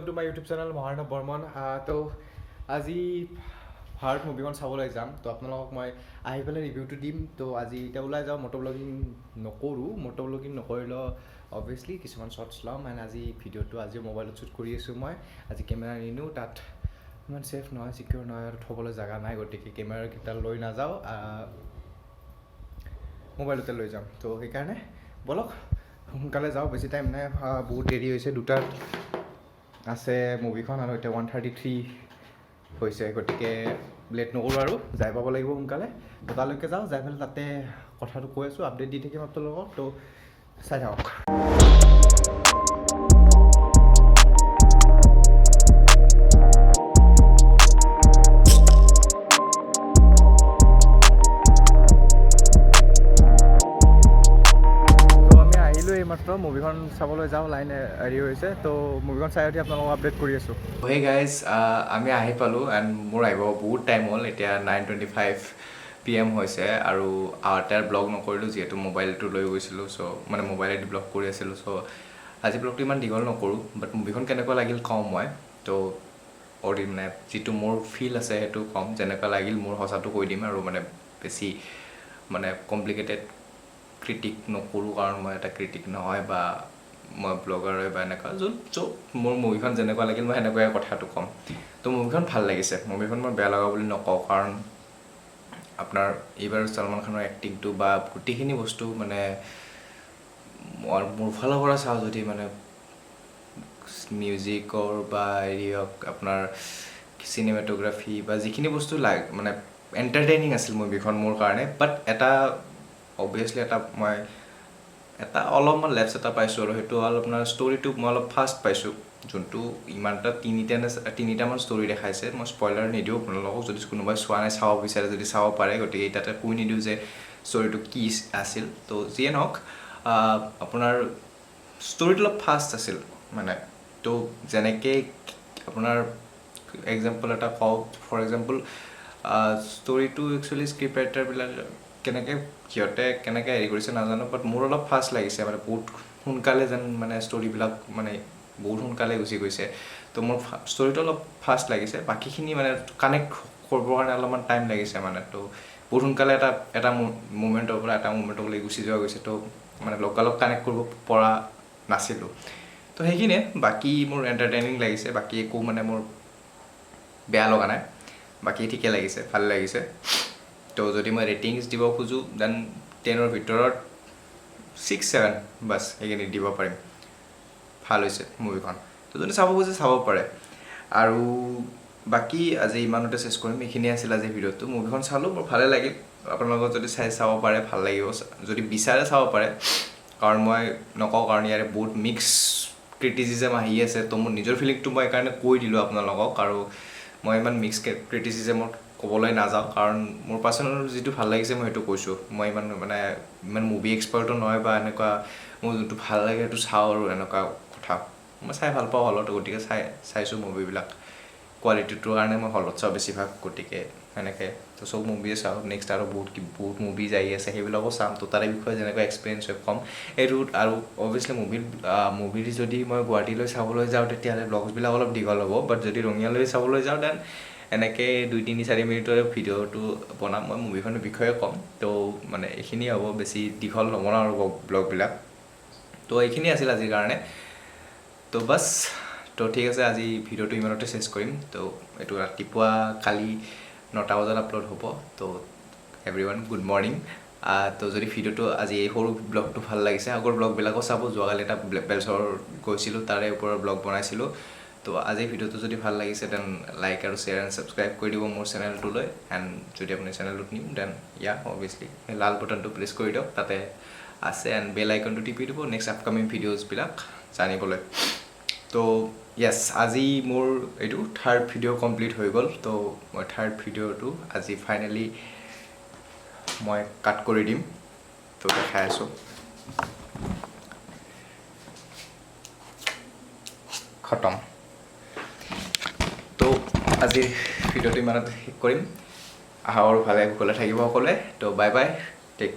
welcome to my YouTube channel Maharna Burman. তো আজি ভাৰত মুভিখন চাবলৈ যাম তো আপোনালোকক মই আহি পেলাই ৰিভিউটো দিম তো আজি এতিয়া ওলাই যাওঁ মটো ব্লগিং নকৰিলেও অবভিয়াছলি কিছুমান শ্বৰ্টছ ল'ম এণ্ড আজি ভিডিঅ'টো আজি মোবাইলত শ্বুট কৰি আছোঁ মই আজি কেমেৰা নিনিওঁ তাত ইমান ছেফ নহয় চিকিউৰ নহয় আৰু থ'বলৈ জেগা নাই গতিকে কেমেৰাকেইটা লৈ নাযাওঁ মোবাইলতে লৈ যাম তো সেইকাৰণে ব'লক সোনকালে যাওঁ বেছি টাইম নাই বহুত দেৰি হৈছে দুটাত আছে মুভিখন আৰু এতিয়া 1:33 হৈছে গতিকে লেট নকৰোঁ আৰু যাই পাব লাগিব সোনকালে তো তালৈকে যাওঁ যাই পেলাই তাতে কথাটো কৈ আছোঁ আপডেট দি থাকিম আপোনালোকক তো চাই থাকক মাত্ৰ মুভিখন চাবলৈ যাওঁ লাইন হেৰি হৈছে তো মুভিখন চাই উঠি আপোনালোকক আপডেট কৰি আছোঁ হে গাইজ আমি আহি পালোঁ এণ্ড মোৰ আহিব বহুত টাইম হ'ল এতিয়া 9:25 PM হৈছে আৰু তাৰ ব্লগ নকৰিলোঁ যিহেতু মোবাইলটো লৈ গৈছিলোঁ চ' মানে মোবাইলেদি ব্লগ কৰি আছিলোঁ চ' আজি ব্লগটো ইমান দীঘল নকৰোঁ বাট মুভিখন কেনেকুৱা লাগিল কওঁ মই তো মানে যিটো মোৰ ফিল আছে সেইটো ক'ম যেনেকুৱা লাগিল মোৰ সঁচাটো কৈ দিম আৰু মানে বেছি মানে কমপ্লিকেটেড ক্ৰিটিক নকৰোঁ কাৰণ মই এটা ক্ৰিটিক নহয় বা মই ব্লগাৰ হয় বা এনেকুৱা য'ত মোৰ মুভিখন যেনেকুৱা লাগিল মই সেনেকুৱাই কথাটো ক'ম তো মুভিখন ভাল লাগিছে মুভিখন মই বেয়া লগা বুলি নকওঁ কাৰণ আপোনাৰ এইবাৰ ছলমান খানৰ এক্টিংটো বা গোটেইখিনি বস্তু মানে মোৰ ফালৰ পৰা চাওঁ যদি মানে মিউজিকৰ বা হেৰি হওক আপোনাৰ চিনেমেটোগ্ৰাফি বা যিখিনি বস্তু মানে এণ্টাৰটেইনিং আছিল মুভিখন মোৰ কাৰণে বাট এটা অবভিয়াছলি মই অলপমান লেপছ এটা পাইছোঁ আৰু সেইটো হ'ল আপোনাৰ ষ্টৰিটো মই অলপ ফাষ্ট পাইছোঁ যোনটো ইমানটা তিনিটামান ষ্টৰি দেখাইছে মই স্পইলাৰ নিদিওঁ আপোনালোকক যদি কোনোবাই চোৱা নাই চাব বিচাৰে যদি চাব পাৰে গতিকে তাতে কৈ নিদিওঁ যে ষ্টৰিটো কি আছিল তো যিয়ে নহওক আপোনাৰ ষ্টৰিটো অলপ ফাষ্ট আছিল মানে তো যেনেকৈ আপোনাৰ এক্সাম্পল এটা কওঁ ফৰ এক্সাম্পল ষ্টৰিটো একচুৱেলি স্ক্ৰিপ্ট ৰাইটাৰবিলাক সিহঁতে কেনেকৈ হেৰি কৰিছে নাজানো বাট মোৰ অলপ ফাষ্ট লাগিছে মানে বহুত সোনকালে যেন মানে ষ্টৰিবিলাক মানে বহুত সোনকালে গুচি গৈছে তো মোৰ ষ্টৰিটো অলপ ফাষ্ট লাগিছে বাকীখিনি মানে কানেক্ট কৰিবৰ কাৰণে অলপমান টাইম লাগিছে মানে তো বহুত সোনকালে এটা মুমেণ্টৰ পৰা এটা মুমেণ্টলৈ গুচি যোৱা গৈছে তো মানে লগালগ কানেক্ট কৰিব পৰা নাছিলোঁ তো সেইখিনিয়ে বাকী মোৰ এণ্টাৰটেইনিং লাগিছে বাকী একো মানে মোৰ বেয়া লগা নাই বাকী ঠিকে লাগিছে ভাল লাগিছে তো যদি মই ৰেটিংছ দিব খোজোঁ দেন 10ৰ ভিতৰত 6-7 বাছ সেইখিনি দিব পাৰিম ভাল হৈছে মুভিখন তো যদি চাব খোজে চাব পাৰে আৰু বাকী আজি ইমানতে চেছ কৰিম এইখিনি আছিল আজি ভিডিঅ'টো মুভিখন চালোঁ বৰ ভালে লাগিল আপোনালোকৰ যদি চাব পাৰে ভাল লাগিব যদি বিচাৰে চাব পাৰে কাৰণ মই নকওঁ কাৰণ ইয়াৰে বহুত মিক্স ক্ৰিটিচিজম আহি আছে তো মোৰ নিজৰ ফিলিংটো মই সেইকাৰণে কৈ দিলোঁ আপোনালোকক আৰু মই ইমান মিক্স ক্ৰিটিচিজমত ক'বলৈ নাযাওঁ কাৰণ মোৰ পাৰ্চনেল যিটো ভাল লাগিছে মই সেইটো কৈছোঁ মই ইমান মুভি এক্সপাৰ্টো নহয় বা এনেকুৱা মোৰ যোনটো ভাল লাগে সেইটো চাওঁ আৰু এনেকুৱা কথা মই চাই ভাল পাওঁ হলত গতিকে চাইছোঁ মুভিবিলাক কোৱালিটিটোৰ কাৰণে মই হলত চাওঁ বেছিভাগ গতিকে সেনেকৈ তো চব মুভিয়ে চাওঁ নেক্সট আৰু বহুত মুভিজ আহি আছে সেইবিলাকো চাম তো তাৰে বিষয়ে যেনেকুৱা এক্সপিৰিয়েঞ্চ হয় ক'ম এইটো আৰু অভিয়াছলি মুভিৰ যদি মই গুৱাহাটীলৈ চাবলৈ যাওঁ তেতিয়াহ'লে ব্লগছবিলাক অলপ দীঘল হ'ব বাট যদি ৰঙিয়ালৈ চাবলৈ যাওঁ দেন এনেকৈ 2-3-4 মিনিটৰ ভিডিঅ'টো বনাম মই মুভিখনৰ বিষয়ে ক'ম তো মানে এইখিনিয়ে হ'ব বেছি দীঘল নবনাওঁ আৰু ব্লগবিলাক তো এইখিনি আছিল আজিৰ কাৰণে তো বাছ তো ঠিক আছে আজি ভিডিঅ'টো ইমানতে চেছ কৰিম তো এইটো ৰাতিপুৱা কালি 9টা বজাত আপলোড হ'ব তো এভৰিৱান গুড মৰ্ণিং তো যদি ভিডিঅ'টো আজি এই সৰু ব্লগটো ভাল লাগিছে আগৰ ব্লগবিলাকো চাব যোৱাকালি এটা বেলচৰ গৈছিলোঁ তাৰে ওপৰত ব্লগ বনাইছিলোঁ তো আজি ভিডিঅ'টো যদি ভাল লাগিছে দেন লাইক আৰু শ্বেয়াৰ এণ্ড ছাবস্ক্ৰাইব কৰি দিব মোৰ চেনেলটোলৈ এণ্ড যদি আপুনি চেনেলটোত নিম দেন অভিয়াছলি সেই লাল বটনটো প্ৰেছ কৰি দিয়ক তাতে আছে এণ্ড বেল আইকনটো টিপি দিব নেক্সট আপকামিং ভিডিঅ'জবিলাক জানিবলৈ তো য়েছ আজি মোৰ এইটো থাৰ্ড ভিডিঅ' কমপ্লিট হৈ গ'ল তো মই থাৰ্ড ভিডিঅ'টো আজি ফাইনেলি মই কাট কৰি দিম তো দেখাই আছোঁ খতম তো আজিৰ ভিডিঅ'টো ইমানতে শেষ কৰিম আহা আৰু ভালে কুশলে থাকিব সকলোৱে তো বাই বাই টেক